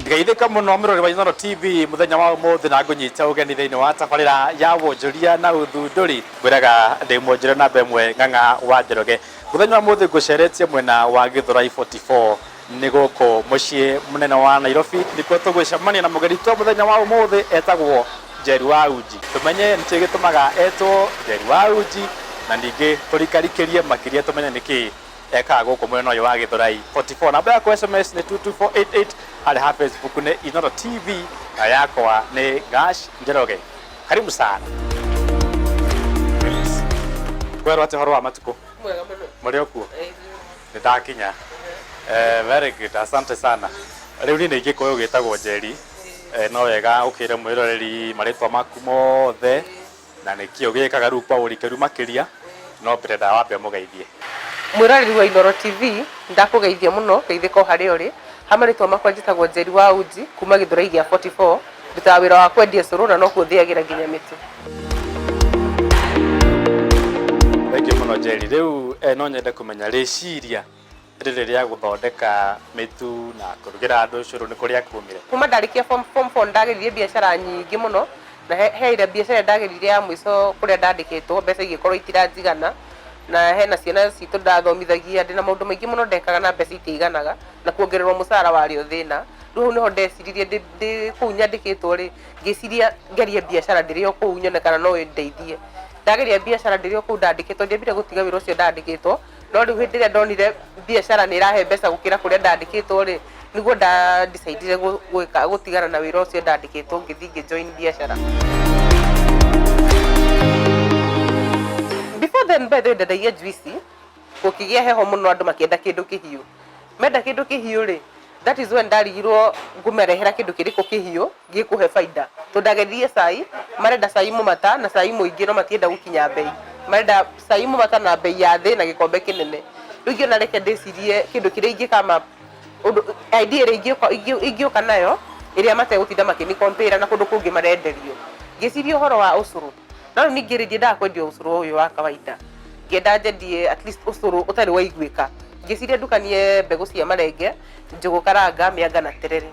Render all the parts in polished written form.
Ngaithika muno mirori wa Inooro TV muthenya wa umuthi na ngunyita ugeni thiini wa tabarira ya wonjoria na uthunduri ngwiraga ndi mwonjore na bemwe ng'ang'a wa Njoroge muthenya wa umuthi nguceretie mwena wa Githurai 44 ni guku mucii munene wa Nairobi nikuo tugwicemania na mugeni twa muthenya wa umuthi etagwo Njeri wa Uji tumenye niki gitumaga etwo Njeri wa Uji na ningi turikarikirie makiria tumenye niki eka guku mwena uyu wa Githurai 44 namba ya SMS ni 22488 hali ha Facebook ni Inooro TV na yakwa ni Gash Njoroge. Karibu sana. Kwero ati horo wa matuko. Mwega muno. Muri okuo. Nitakinya. Very good. Asante sana. Riu ni ngi koyo gitagwo Njeri. No wega ukire mwiroreri maritwa maku mothe na nikio gikaga ru kwa urikeru makiria no pirenda wambe mugeithie. Mwiroreri wa Inooro TV ndakugeithia muno geithiko hari uri hamaritwa makwa njitagwo Njeri wa Uji kuma Githurai gia 44 ndutaga wira wa kwendia curu na no kuthiagira nginya miti. Thank you muno Njeri. Riu no nyende kumenya riciria ririria guthondeka mitu na kurugira andu curu ni kuria kumire. Kuma ndarikia form 4 ndageririe biashara nyingi muno na heire biashara ndageririe ya mwiso kuria ndandikitwo mbeca igikorwo itiranjigana na hena ciana citu ndathomithagia ndina maundu maingi muno ndekaga na mbeca itiganaga na kuongererwo mucara wario thina riu niho ndeciririe ndi kuu nyandikitwo ri ngiciria ngerie biashara ndirio kuu nyonekana no ndeithie ndageria biashara ndirio kuu ndandikitwo ndiambire gutiga wira ucio ndandikitwo no riu hindi ria ndonire biashara ni irahe mbeca gukira kuria ndandikitwo ri niguo decide gutigana na wira ucio ndandikitwo ngithii join biashara. Before then by the way ndadagia juici gukigia heho muno andu makienda kindu kihiu menda kindu kihiu ri that is when ndarigirwo ngumerehera kindu kiriko kihiu gikuhe faida to ndagethie cai marenda cai mumata na cai muingi no matienda gukinya bei marenda cai mumata na bei ya thi na gikombe kinene riu na reke ndicirie kindu kiria ingikama idea ingioka nayo iria mategutinda makini compare na kundu kungi marenderio ngiciria uhoro wa ucuru no ningiririe ndakwendia ucuru uyu wa kawaida ngenda njendie at least ucuru utari wa igwika ngiciria ndukanie mbegu cia marenge njugu karanga mianga na terere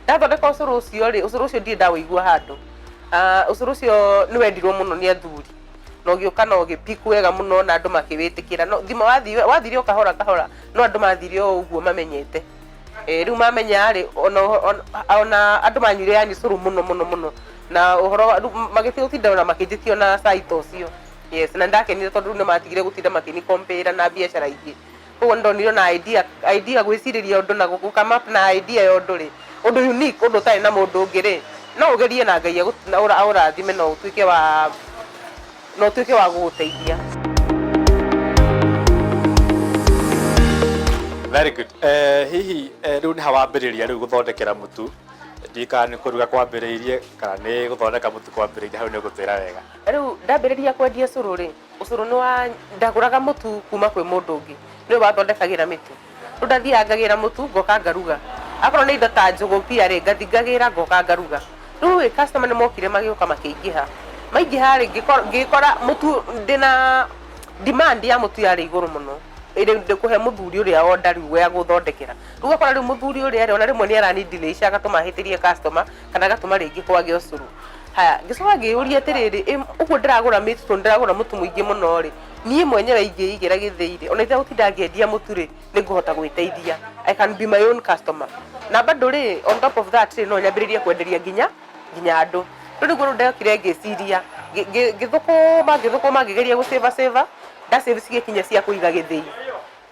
ndathondeka ucuru ucio ri ucuru ucio ndie ndawoigua handu ucuru ucio ni wendirwo muno ni athuri no gioka no gipiku wega muno na andu makiwitikira no thima wathire ukahora kahora no andu mathire uguo mamenyete riu mamenya ri ona andu manyire yani ucuru muno na uhoro magithio tinda na makijitio na site ucio yes na ndakenire tondu ni matigire gutinda makini compare na biashara ingi koguo ndonire na idea gwiciriria undu na come up na idea ya undu ri undu unique undu tari na mundu ungi ri no ugerie na Ngai urathime no utuike wa guguteithia. Very good. Hihi riu ni hawambiriria riu guthondekera mutu ndika ni kuruga kwambiriirie kana ni guthondeka mutu kwambiriirie hau ni gutwira wega. Riu ndambiriria kwendia curu ri ucuru ni wa ndaguraga mutu kuma kwi mundu ungi ni wathondekagira mitu riu ndathiangagira mutu ngoka ngaruga akorwo ni indo ta njugu pia ri ngathingagira ngoka ngaruga riu customer ni mokire magioka makiingiha maingiha ri ngikora mutu ndina demand ya mutu yari iguru muno ire ndikuhe muthuri uria order riu ya guthondekera riu akora riu muthuri uria ri ona rimwe ni arani delay cia gatuma hitirie customer kana gatuma ringi kwage ucuru haya ngicoka ngiuria atiriri uguo ndiragura mitu to ndiragura mutu muingi muno ri nie mwenyewe ingiigira githiire ona ita gutinda ngiendia mutu ri ninguhota gwiteithia I can be my own customer na bado ri on top of that ri no nyambiririe kwenderia nginya andu riu niguo ndekire ngiciria githukuma ngigeria guceva ndasave cikinya cia kuiga githii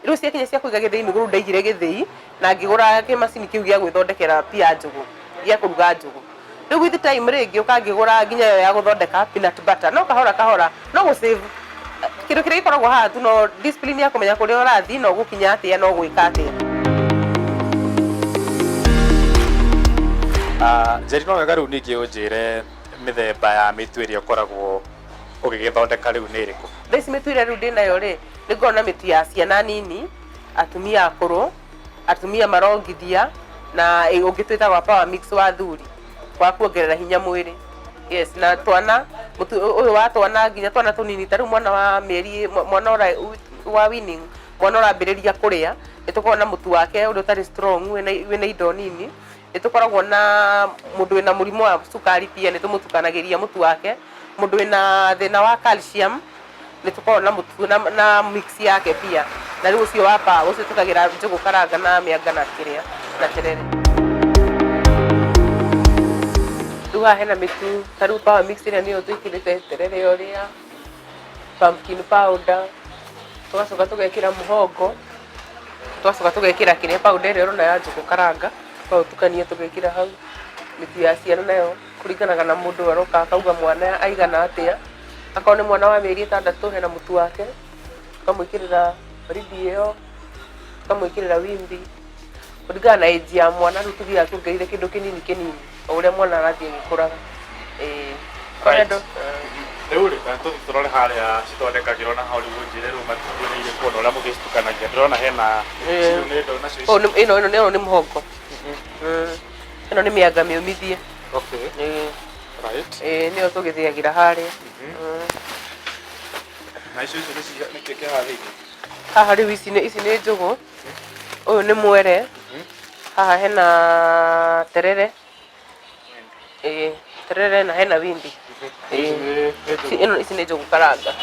riu cikinya cia kuiga githii niguo ndaigire githii na ngigura kimacini kiu gia gwithondekera pia njugu gia kuruga njugu riu with time ringi ukangigura nginya yo ya guthondeka peanut butter no kahora no gusave kindu kiria ikoragwo haha tu no discipline ya kumenya kuria urathi no gukinya atia no gwika atia. Njeri no wega riu ningi unjire mithemba ya mitu iria ukoragwo ugigithondeka riu ni iriku? Theci mitu iria riu ndinayo ri ningona mitu ya ciana nini atumia akuru atumia marongithia na ungitwitagwa power mix wa thuri kwa kuongerera hinya mwiri yes na twana mutu uyu wa twana nginya twana tunini taru mwana wa mieri mwana wa winning mwana urambiriria kuria nitukorwo na mutu wake uri utari strong wina indo nini nitukoragwo na mundu wina murimo wa cukari pia nitumutukanagiria mutu wake, mundu wina thina wa calcium nitukoragwo na mutu na mix yake pia, na riu ucio wa power ucio tukagira njugu karanga na mianga na kiria na terere. Riu hena mitu tariu power mix ria niyo twikirite terere uria, pumpkin powder, tugacoka tugekira muhogo, tugacoka tugekira kiria powder ĩyo na ya njugu karanga, tukania tugekira hau. Mitu ya ciana nayo kuringanaga na mundu aroka akauga mwana aigana atia, akao ni mwana wa mĩeri 6 hena mutu wake, tukamwikirira baridi ĩyo, tukamwikirira wimbi kuringana na age ya mwana. Riu tuthiaga tuongereire kindu kinini kinini o uria mwana arathie agikuraga. Riu ri turore haria cithondekagirwo na hau riu njire riu matuire kuona uria mugistukanagia, ndirona hena cirunedo nacio ino ni muhogo, ino ni mianga miumithie. Okay. Right. Niyo tugithiagira haria. Na icio ni keke haria haha riu ici ni njugu, uyu ni mwere, haha hena terere, terere na hena wimbi. Ici ni njugu karanga.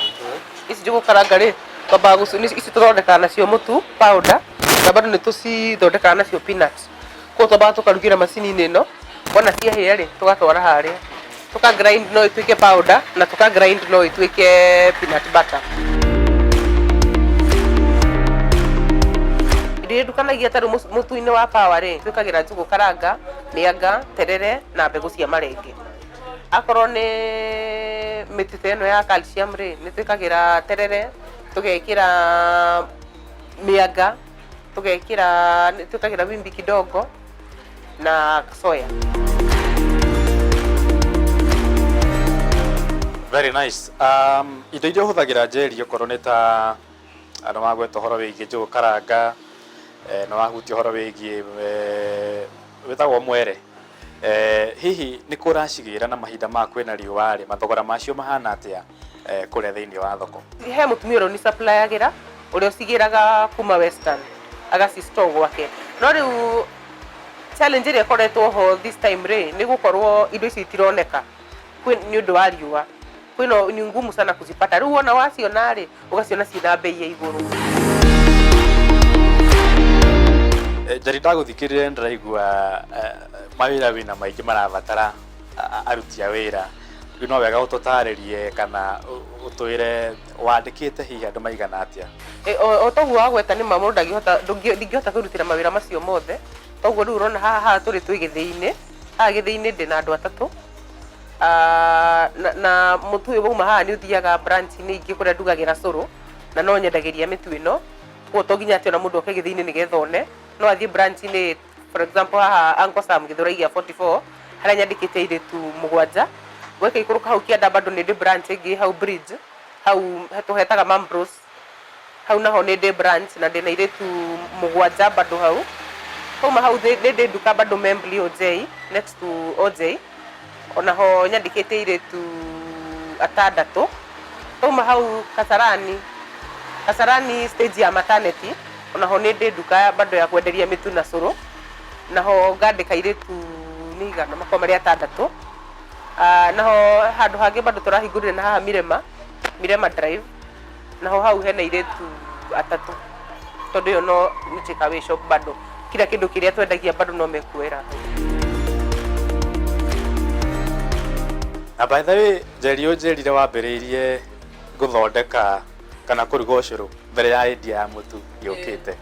Ici njugu karanga ri twambaga gucuni, ici tuthondekaga nacio mutu powder, na bado ni tucithondekaga nacio peanuts. Kwa twambaga tukarugira macini-ini ino, wona ciahĩa ri tugatwara haria tuka grind no ituike powder na tuka grind no ituike peanut butter. Ndi dukanagia taru mutu-ini wa power ri tukagira njugu karanga, mianga, terere na mbegu cia marenge. Akorwo ni mitute ino ya calcium ri ni tukagira terere, tugekira mianga, tukagira wimbi kidogo na soya. Very nice. Indo iria huthagira njeri okorwo ni ta andu magweta horo wigie njugu karanga, no wahutia horo wigie wetagwo mwere. Hihi ni kuracigira na mahinda ma kwina riũa ri mathogora macio mahana atia kuria thiini wa thoko? He mutumia ro ni supplyagira uria ucigiraga kuma Western agaci store gwake, no riu challenge ria koretwo ho this time ri ni gukorwo indo ici itironeka ni undu wa riũa, kwino ni ngumu sana kuzipata. Riu wona waciona ri ugaciona ciina bei ya iguru. Njeri ndaguthikirire ndiraigua mawira wina maingi marabatara aruti a wira, riu no wega ututaririe kana utwire wandikite hihi andu maigana atia? O toguo wagweta ni mamundu ndingihota kwirutira mawira macio mothe. Toguo riu urona haha turi twi githii-ini, haha githii-ini ndina andu 3, na mutu uyu wauma haha ni uthiaga branch-ini ingi kuria ndugagira curu na no nyendagiria mitu ino, koguo to nginya ati ona mundu oke githii-ini nigetha one, no athie branch-ini. For example haha Uncle Sam Githuraiya 44 haria nyandikite iritu 7 gweka ikuruka hau kianda bado ni branch ingi hau bridge hau tuhetaga Mambros, hau naho ni branch na ndina iritu 7 bado hau. Kuma hau ni nduka bado Membli OJ next to OJ, onaho nyandikite iritu 6. Kuma hau Kasarani stage ya maternity, onaho ni nduka bado ya kwenderia mitu na curu, naho ngandika iritu nigana makoma ria 6. Naho handu hangi bado turahingurire na haha Mirema Drive, naho hau hena iritu 3, tondu yo no ni takeaway shop bado kila kindu kiria twendagia bado no mekuira. Na by the way, Njeri unjirire wambiriirie guthondeka kana kuruga ucuru mbere ya idea ya mutu yukite,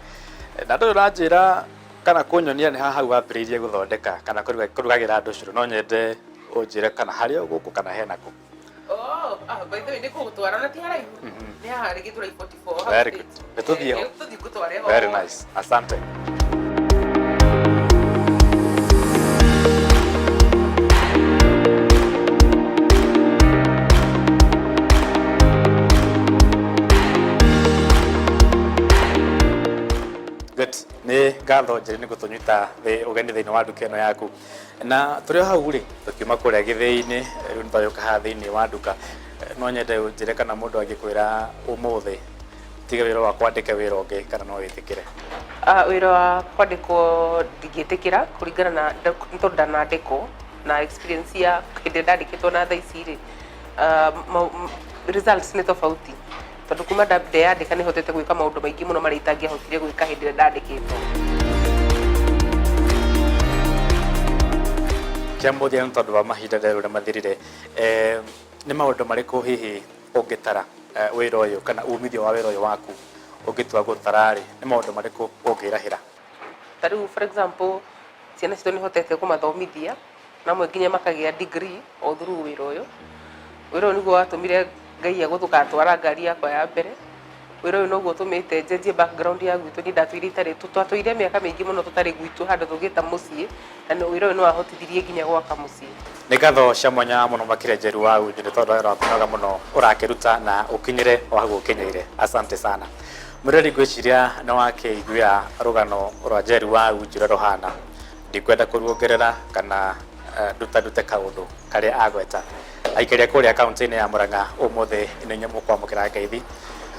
na ndu uranjira kana kunyonia ni haha wambiriirie guthondeka kana kurugagira andu ucuru, no nyende unjire kana haria guku kana hena ku? By the way ni kugutwara na ti haraihu, ni haha Githurai 44. Very good. Betuthio. Very nice. Asante. Good. Ni ngatho Njeri ni gutunyita ugeni thiini wa nduka ino yaku, na turi hau ri tukiuma kuria githii-ini riu nitayuka haha thiini wa nduka, no nyende unjire kana mundu angikwira umuthi tiga wĩra wa kwandĩka wĩra ũngĩ kana no wĩtĩkĩre? Wĩra wa kwandĩkwo ndingĩtĩkĩra kũringana na tondũ ndanandĩkwo na experience ya hĩndĩ ndandĩkĩtwo na thaa ici rĩ, results nĩ tofauti tondũ kuma ndeyandĩka nĩ hotete gwĩka maũndũ maingĩ mũno marĩa itangĩahotire gwĩka hĩndĩ ĩrĩa ndandĩkĩtwo. Kĩamũthia nĩ tondũ wa mahinda rĩrĩa mathirire, nĩ maũndũ marĩkũ hihi ũngĩtara wĩra ũyũ kana umithio wa wĩra ũyũ waku ũngĩtua gũtara rĩ, nĩ maũndũ marĩkũ ũngĩrahĩra? Ta rĩu for example ciana citũ nĩ hotete kũmathomithia namwe nginya makagĩa degree o through wĩra ũyũ. Wĩra ũyũ nĩguo watũmire Ngai agũtũkatwara ngari yakwa ya mbere. Wĩra ũyũ noguo ũtũmĩte njenjie background ya gwitũ, nĩ ndatũire itarĩ twatũire mĩaka mĩingĩ mũno tũtarĩ gwitũ handũ tũgĩta mũciĩ, na wĩra ũyũ nĩ wahotithirie nginya gwaka mũciĩ. Nĩ ngatho cia mwanya mũno makĩria Njeri wa Unji nĩ tondũ wĩra waku mwega mũno ũrakĩruta na ũkinyĩre o hau ũkinyĩire. Asante sana. Mũreri ngwĩciria nĩ wakĩiguĩra rũgano rwa Njeri wa Unji ũrĩa rũhana. Ndikwenda kũruongerera kana ndute kaũndũ karĩa agweta. Aikĩria kũrĩa kaunti-inĩ ya Mũrang'a ũmũthĩ nĩ nyamũ kwamũkĩra ngeithi.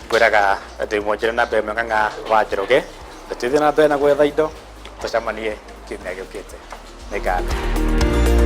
Ngwĩraga ndĩ mwonjere na mbere Ng'ang'a wa Njoroge. Tũthiĩ na mbere na gwetha indo tũcemanie kiumia gĩũkĩte. Nĩ ngatho.